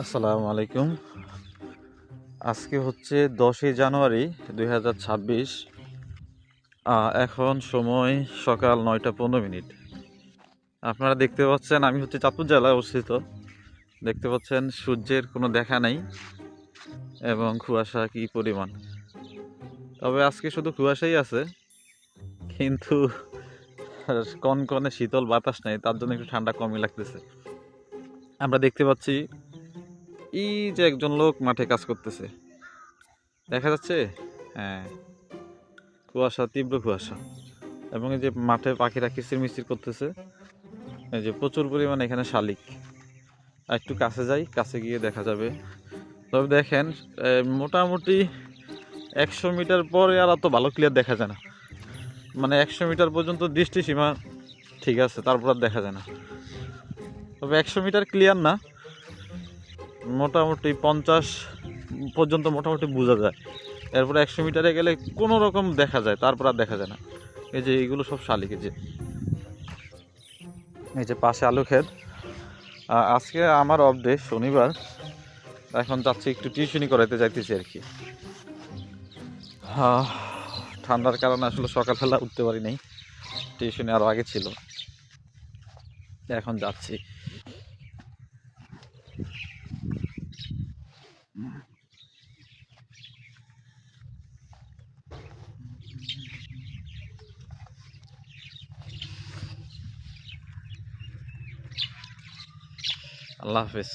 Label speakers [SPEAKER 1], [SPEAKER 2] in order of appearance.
[SPEAKER 1] আসসালামু আলাইকুম। আজকে হচ্ছে 10ই জানুয়ারি 2026। এখন সময় সকাল 9টা 15 মিনিট। আপনারা দেখতে পাচ্ছেন আমি হচ্ছে চাঁদপুর জেলায় অবস্থিত। দেখতে পাচ্ছেন সূর্যের কোনো দেখা নেই এবং কুয়াশা কি পরিমাণ। তবে আজকে শুধু কুয়াশাই আছে, কিন্তু কনকনে শীতল বাতাস নেই, তার জন্য একটু ঠান্ডা কমই লাগতেছে। আমরা দেখতে পাচ্ছি এই যে একজন লোক মাঠে কাজ করতেছে, দেখা যাচ্ছে। হ্যাঁ, কুয়াশা, তীব্র কুয়াশা, এবং এই যে মাঠে পাখিরা কিচিরমিচির করতেছে। এই যে প্রচুর পরিমাণে এখানে শালিক। আর একটু কাছে যাই, কাছে গিয়ে দেখা যাবে। তবে দেখেন, মোটামুটি 100 মিটার পরে আর অত ভালো ক্লিয়ার দেখা যায় না। মানে 100 মিটার পর্যন্ত দৃষ্টিসীমা ঠিক আছে, তারপর আর দেখা যায় না। তবে 100 মিটার ক্লিয়ার না, মোটামুটি 50 পর্যন্ত মোটামুটি বোঝা যায়। এরপরে 100 মিটারে গেলে কোনো রকম দেখা যায়, তারপর আর দেখা যায় না। এই যে এইগুলো সব শালিক। এই যে পাশে আলু ক্ষেত। আজকে আমার অফ ডে, শনিবার। এখন যাচ্ছি একটু টিউশনি করাইতে যাইতেছি আর কি। ঠান্ডার কারণে আসলে সকালবেলা উঠতে পারি নাই, টিউশনি আরও আগে ছিল। এখন যাচ্ছি। আল্লাহ হাফেজ।